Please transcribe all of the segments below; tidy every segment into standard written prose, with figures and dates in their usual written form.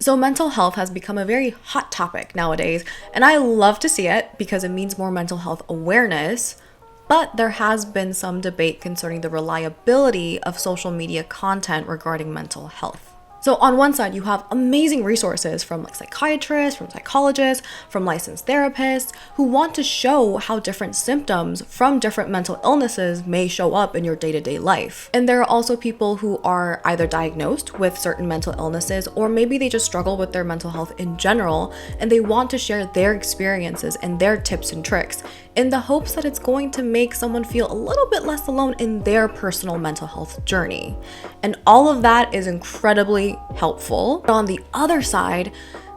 So mental health has become a very hot topic nowadays, and I love to see it because it means more mental health awareness. But there has been some debate concerning the reliability of social media content regarding mental health. So on one side, you have amazing resources from psychiatrists, from psychologists, from licensed therapists who want to show how different symptoms from different mental illnesses may show up in your day-to-day life. And there are also people who are either diagnosed with certain mental illnesses, or maybe they just struggle with their mental health in general, and they want to share their experiences and their tips and tricks in the hopes that it's going to make someone feel a little bit less alone in their personal mental health journey. And all of that is incredibly helpful. But on the other side,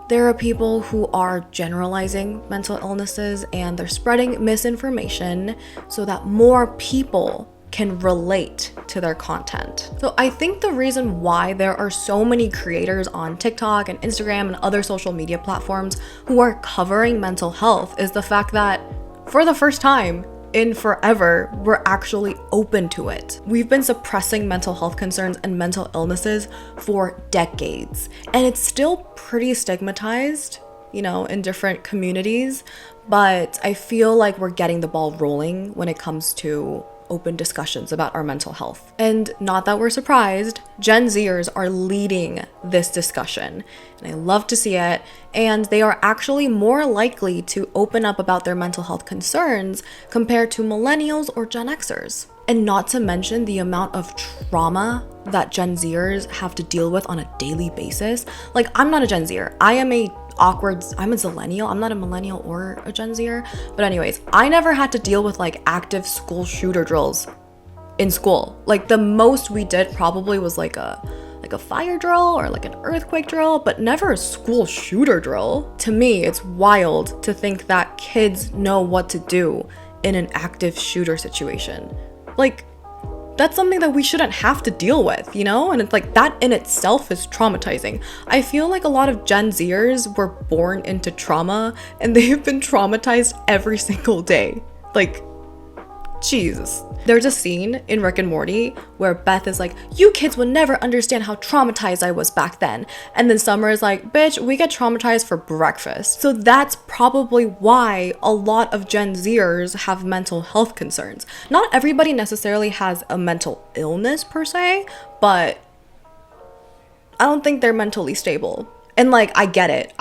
there are people who are generalizing mental illnesses and they're spreading misinformation so that more people can relate to their content. So I think the reason why there are so many creators on TikTok and Instagram and other social media platforms who are covering mental health is the fact that for the first time in forever, we're actually open to it. We've been suppressing mental health concerns and mental illnesses for decades, and it's still pretty stigmatized, in different communities, but I feel like we're getting the ball rolling when it comes to open discussions about our mental health. And not that we're surprised, Gen Zers are leading this discussion, and I love to see it, and they are actually more likely to open up about their mental health concerns compared to millennials or Gen Xers. And not to mention the amount of trauma that Gen Zers have to deal with on a daily basis. Like, I'm not a Gen Zer. I'm a zillennial. I'm not a millennial or a Gen Zer. But anyways, I never had to deal with active school shooter drills in school. Like, the most we did probably was like a fire drill or an earthquake drill, but never a school shooter drill. To me, it's wild to think that kids know what to do in an active shooter situation. That's something that we shouldn't have to deal with, And it's that in itself is traumatizing. I feel like a lot of Gen Zers were born into trauma and they have been traumatized every single day. Jesus. There's a scene in Rick and Morty where Beth is like, you kids would never understand how traumatized I was back then. And then Summer is like, bitch, we get traumatized for breakfast. So that's probably why a lot of Gen Zers have mental health concerns. Not everybody necessarily has a mental illness per se, but I don't think they're mentally stable. And I get it.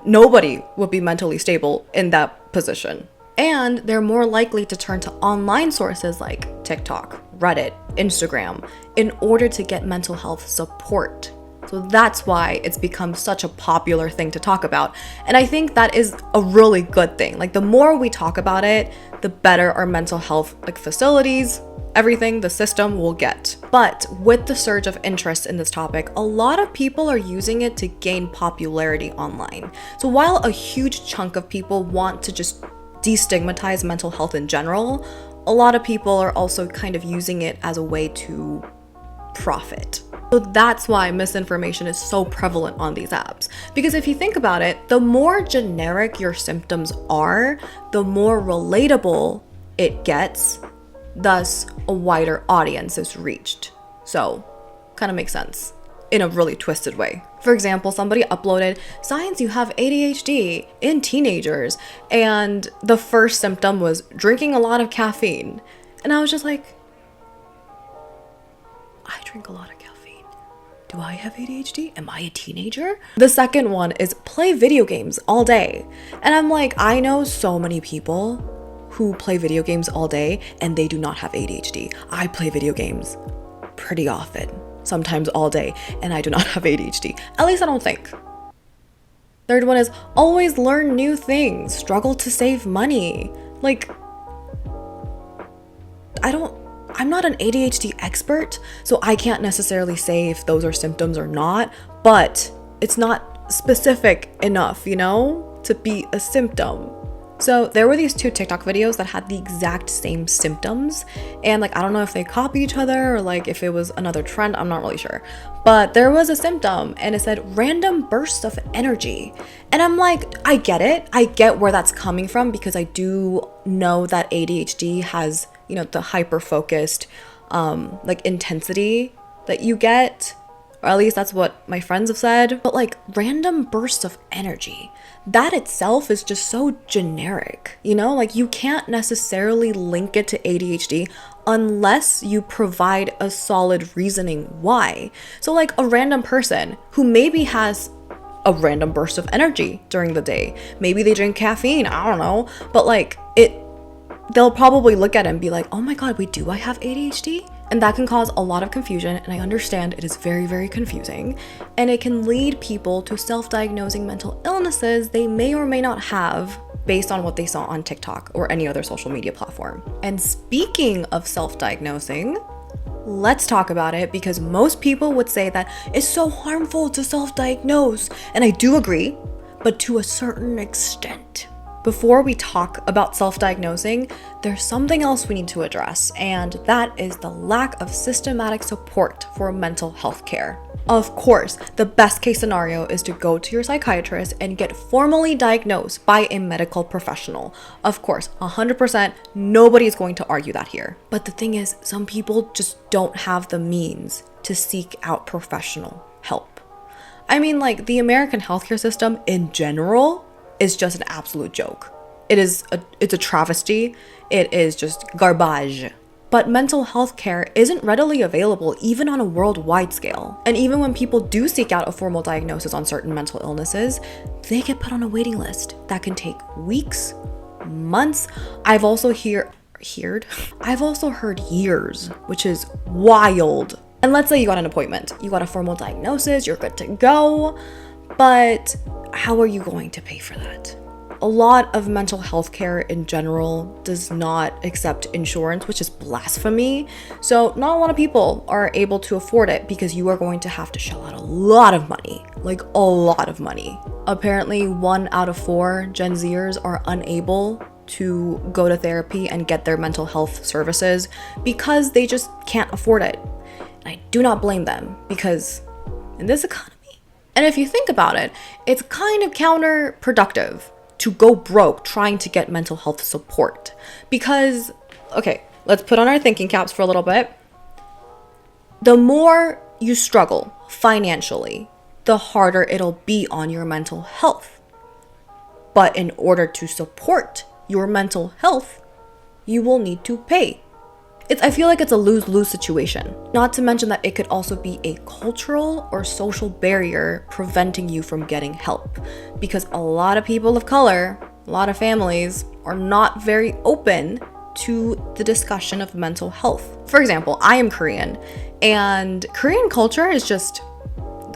Nobody would be mentally stable in that position. And they're more likely to turn to online sources like TikTok, Reddit, Instagram in order to get mental health support. So that's why it's become such a popular thing to talk about. And I think that is a really good thing. The more we talk about it, the better our mental health facilities, everything, the system will get. But with the surge of interest in this topic, a lot of people are using it to gain popularity online. So while a huge chunk of people want to just destigmatize mental health in general, a lot of people are also kind of using it as a way to profit. So that's why misinformation is so prevalent on these apps. Because if you think about it, the more generic your symptoms are, the more relatable it gets, thus a wider audience is reached. So, kind of makes sense in a really twisted way. For example, somebody uploaded, "Signs you have ADHD in teenagers," and the first symptom was drinking a lot of caffeine. And I was just like, I drink a lot of caffeine. Do I have ADHD? Am I a teenager? The second one is play video games all day. And I'm like, I know so many people who play video games all day and they do not have ADHD. I play video games pretty often, sometimes all day, and I do not have ADHD. At least I don't think. Third one is always learn new things, struggle to save money. I'm not an ADHD expert, so I can't necessarily say if those are symptoms or not, but it's not specific enough, to be a symptom. So there were these two TikTok videos that had the exact same symptoms, and I don't know if they copy each other or if it was another trend, I'm not really sure. But there was a symptom and it said random bursts of energy. And I'm like, I get it. I get where that's coming from because I do know that ADHD has, the hyper-focused intensity that you get or at least that's what my friends have said. But like random bursts of energy, that itself is just so generic, you know? Like you can't necessarily link it to ADHD unless you provide a solid reasoning why. So like a random person who maybe has a random burst of energy during the day, maybe they drink caffeine, I don't know, but like they'll probably look at it and be like, oh my God, wait, do I have ADHD? And that can cause a lot of confusion, and I understand it is very, very confusing, and it can lead people to self-diagnosing mental illnesses they may or may not have based on what they saw on TikTok or any other social media platform. And speaking of self-diagnosing, let's talk about it, because most people would say that it's so harmful to self-diagnose, and I do agree, but to a certain extent. Before we talk about self-diagnosing, there's something else we need to address, and that is the lack of systematic support for mental health care. Of course, the best case scenario is to go to your psychiatrist and get formally diagnosed by a medical professional. Of course, 100%, nobody is going to argue that here. But the thing is, some people just don't have the means to seek out professional help. I mean, like, the American healthcare system in general is just an absolute joke. It's a travesty. It is just garbage. But mental health care isn't readily available even on a worldwide scale. And even when people do seek out a formal diagnosis on certain mental illnesses, they get put on a waiting list that can take weeks, months. I've also heard years, which is wild. And let's say you got an appointment, you got a formal diagnosis, you're good to go, but how are you going to pay for that? A lot of mental health care in general does not accept insurance, which is blasphemy. So not a lot of people are able to afford it because you are going to have to shell out a lot of money, like a lot of money. Apparently 1 out of 4 Gen Zers are unable to go to therapy and get their mental health services because they just can't afford it. And I do not blame them, because in this economy, and if you think about it, it's kind of counterproductive to go broke trying to get mental health support. Because, okay, let's put on our thinking caps for a little bit. The more you struggle financially, the harder it'll be on your mental health. But in order to support your mental health, you will need to pay. I feel like it's a lose-lose situation. Not to mention that it could also be a cultural or social barrier preventing you from getting help. Because a lot of people of color, a lot of families are not very open to the discussion of mental health. For example, I am Korean, and Korean culture is just,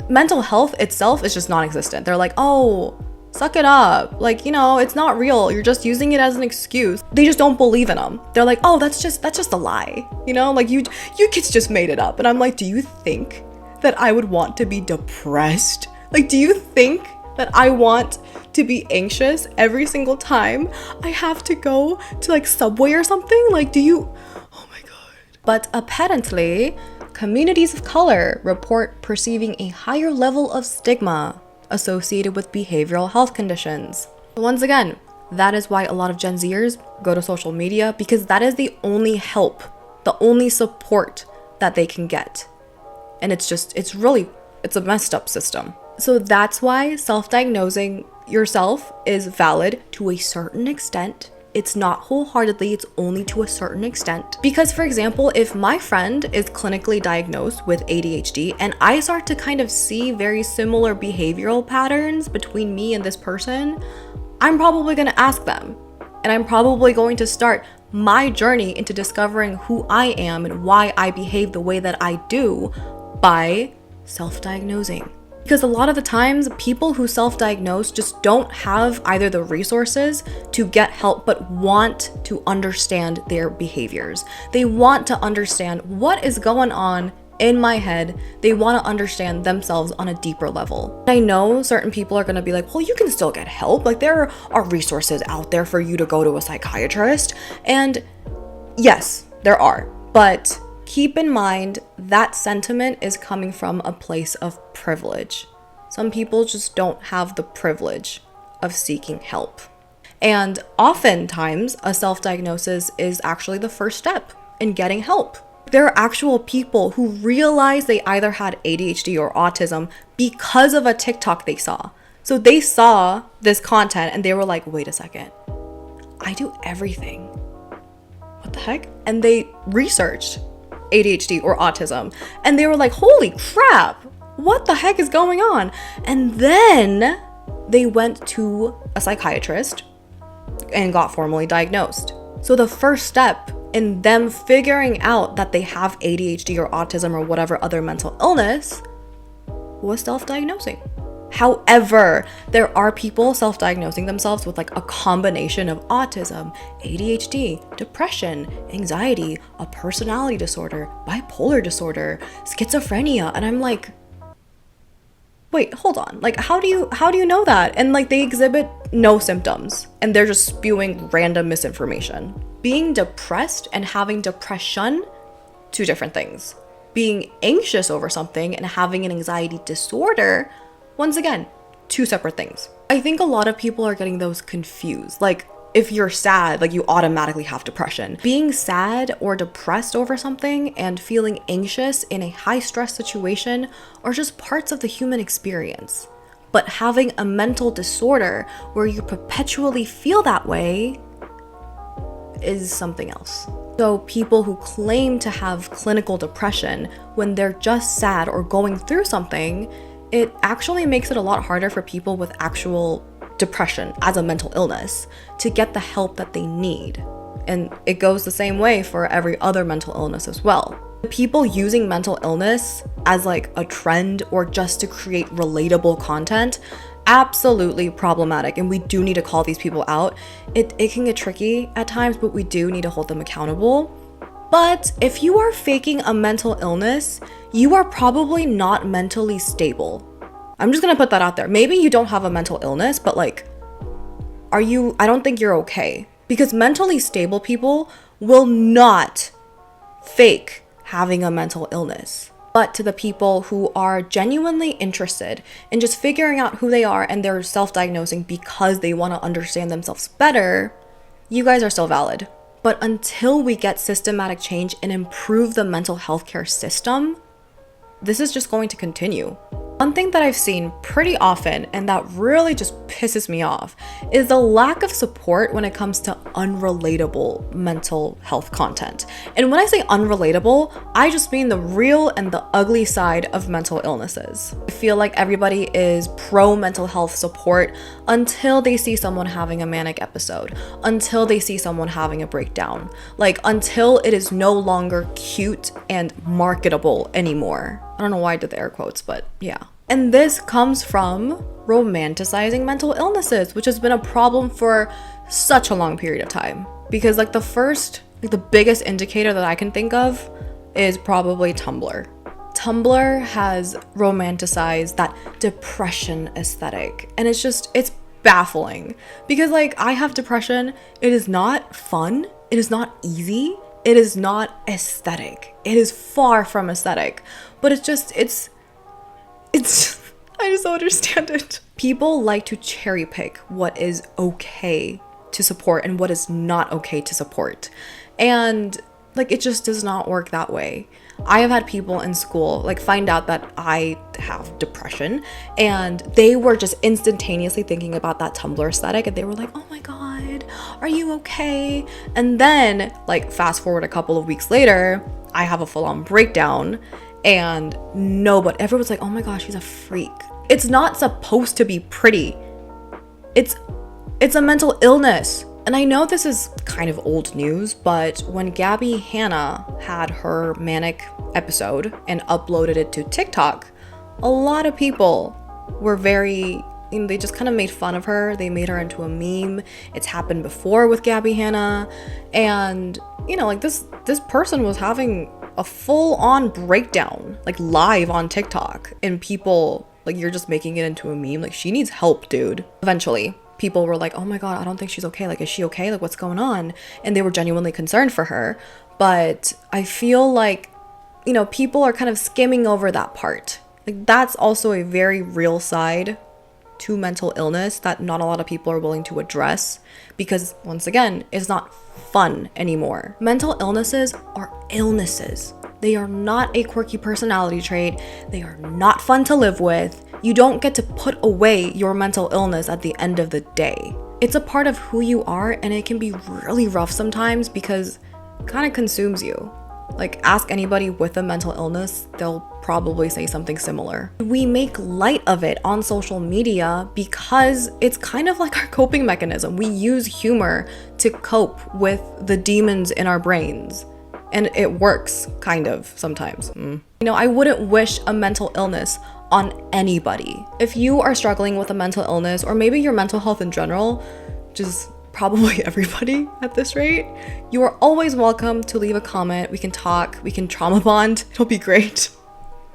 mental health itself is just non-existent. They're like, oh, suck it up. Like, you know, it's not real. You're just using it as an excuse. They just don't believe in them. They're like, oh, that's just a lie. You know, like you kids just made it up. And I'm like, do you think that I would want to be depressed? Like, do you think that I want to be anxious every single time I have to go to like Subway or something? Like, oh my God. But apparently, communities of color report perceiving a higher level of stigma associated with behavioral health conditions. Once again, that is why a lot of Gen Zers go to social media, because that is the only help, the only support that they can get. And it's a messed up system. So that's why self-diagnosing yourself is valid to a certain extent. It's not wholeheartedly, it's only to a certain extent. Because for example, if my friend is clinically diagnosed with ADHD and I start to kind of see very similar behavioral patterns between me and this person, I'm probably gonna ask them. And I'm probably going to start my journey into discovering who I am and why I behave the way that I do by self-diagnosing. Because a lot of the times, people who self-diagnose just don't have either the resources to get help, but want to understand their behaviors. They want to understand what is going on in my head. They want to understand themselves on a deeper level. I know certain people are going to be like, well, you can still get help. Like, there are resources out there for you to go to a psychiatrist. And yes, there are. But keep in mind that sentiment is coming from a place of privilege. Some people just don't have the privilege of seeking help. And oftentimes, a self-diagnosis is actually the first step in getting help. There are actual people who realized they either had ADHD or autism because of a TikTok they saw. So they saw this content and they were like, wait a second, I do everything. What the heck? And they researched ADHD or autism and they were like, holy crap, what the heck is going on? And then they went to a psychiatrist and got formally diagnosed. So the first step in them figuring out that they have ADHD or autism or whatever other mental illness was self-diagnosing. However, there are people self-diagnosing themselves with like a combination of autism, ADHD, depression, anxiety, a personality disorder, bipolar disorder, schizophrenia, and I'm like, wait, hold on. Like, how do you know that? And like, they exhibit no symptoms and they're just spewing random misinformation. Being depressed and having depression, two different things. Being anxious over something and having an anxiety disorder, once again, two separate things. I think a lot of people are getting those confused. Like, if you're sad, like you automatically have depression. Being sad or depressed over something and feeling anxious in a high stress situation are just parts of the human experience. But having a mental disorder where you perpetually feel that way is something else. So people who claim to have clinical depression when they're just sad or going through something, it actually makes it a lot harder for people with actual depression as a mental illness to get the help that they need. And it goes the same way for every other mental illness as well. People using mental illness as like a trend or just to create relatable content, absolutely problematic, and we do need to call these people out. It can get tricky at times, but we do need to hold them accountable. But if you are faking a mental illness, you are probably not mentally stable. I'm just gonna put that out there. Maybe you don't have a mental illness, but like, I don't think you're okay. Because mentally stable people will not fake having a mental illness. But to the people who are genuinely interested in just figuring out who they are and they're self-diagnosing because they want to understand themselves better, you guys are still valid. But until we get systematic change and improve the mental health care system, this is just going to continue. One thing that I've seen pretty often, and that really just pisses me off, is the lack of support when it comes to unrelatable mental health content. And when I say unrelatable, I just mean the real and the ugly side of mental illnesses. I feel like everybody is pro mental health support until they see someone having a manic episode, until they see someone having a breakdown, like until it is no longer cute and marketable anymore. I don't know why I did the air quotes, but yeah. And this comes from romanticizing mental illnesses, which has been a problem for such a long period of time. Because like the biggest indicator that I can think of is probably Tumblr. Tumblr has romanticized that depression aesthetic. And it's baffling. Because like, I have depression. It is not fun. It is not easy. It is not aesthetic. It is far from aesthetic. But I just don't understand it. People like to cherry pick what is okay to support and what is not okay to support. And like, it just does not work that way. I have had people in school like find out that I have depression and they were just instantaneously thinking about that Tumblr aesthetic and they were like, oh my God, are you okay? And then like fast forward a couple of weeks later, I have a full-on breakdown and everyone's like, oh my gosh, she's a freak. It's not supposed to be pretty. It's a mental illness. And I know this is kind of old news, but when Gabby Hanna had her manic episode and uploaded it to TikTok, a lot of people were they just kind of made fun of her. They made her into a meme. It's happened before with Gabby Hanna. And, like this person was having a full-on breakdown, like live on TikTok. And people, like, you're just making it into a meme. Like, she needs help, dude. Eventually, people were like, oh my God, I don't think she's okay. Like, is she okay? Like, what's going on? And they were genuinely concerned for her. But I feel like, people are kind of skimming over that part. Like, that's also a very real side to mental illness that not a lot of people are willing to address because, once again, it's not fun anymore. Mental illnesses are illnesses. They are not a quirky personality trait. They are not fun to live with. You don't get to put away your mental illness at the end of the day. It's a part of who you are, and it can be really rough sometimes because it kind of consumes you. Like, ask anybody with a mental illness, they'll probably say something similar. We make light of it on social media because it's kind of like our coping mechanism. We use humor to cope with the demons in our brains. And it works, kind of, sometimes. You know, I wouldn't wish a mental illness on anybody. If you are struggling with a mental illness, or maybe your mental health in general, just probably everybody at this rate, you are always welcome to leave a comment. We can talk, we can trauma bond, it'll be great.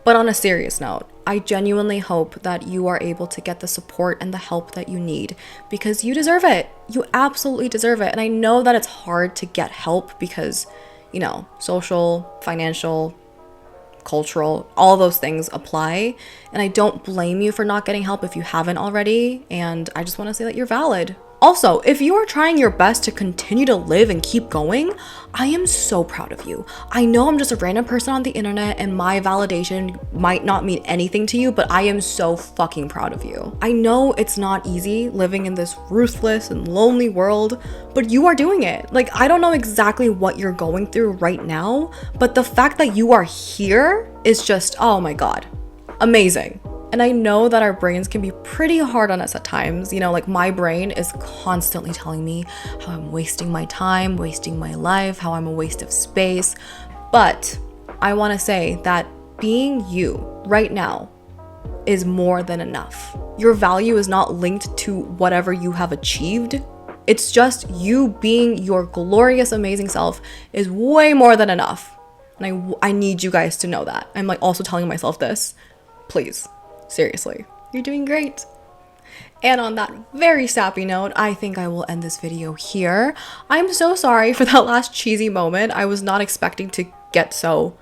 But on a serious note, I genuinely hope that you are able to get the support and the help that you need because you deserve it. You absolutely deserve it. And I know that it's hard to get help because, you know, social, financial, cultural, all those things apply. And I don't blame you for not getting help if you haven't already. And I just want to say that you're valid. Also, if you are trying your best to continue to live and keep going, I am so proud of you. I know I'm just a random person on the internet and my validation might not mean anything to you, but I am so fucking proud of you. I know it's not easy living in this ruthless and lonely world, but you are doing it. Like, I don't know exactly what you're going through right now, but the fact that you are here is just, oh my God, amazing. And I know that our brains can be pretty hard on us at times. You know, like my brain is constantly telling me how I'm wasting my time, wasting my life, how I'm a waste of space. But I want to say that being you right now is more than enough. Your value is not linked to whatever you have achieved. It's just you being your glorious, amazing self is way more than enough. And I need you guys to know that. I'm like also telling myself this. Please. Seriously, you're doing great. And on that very sappy note, I think I will end this video here. I'm so sorry for that last cheesy moment. I was not expecting to get so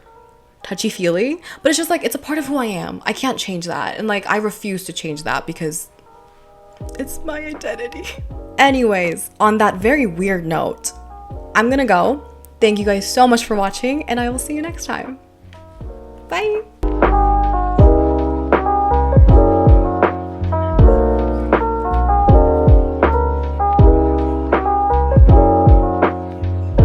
touchy-feely, but it's just like, it's a part of who I am. I can't change that. And like, I refuse to change that because it's my identity. Anyways, on that very weird note, I'm gonna go. Thank you guys so much for watching, and I will see you next time. Bye.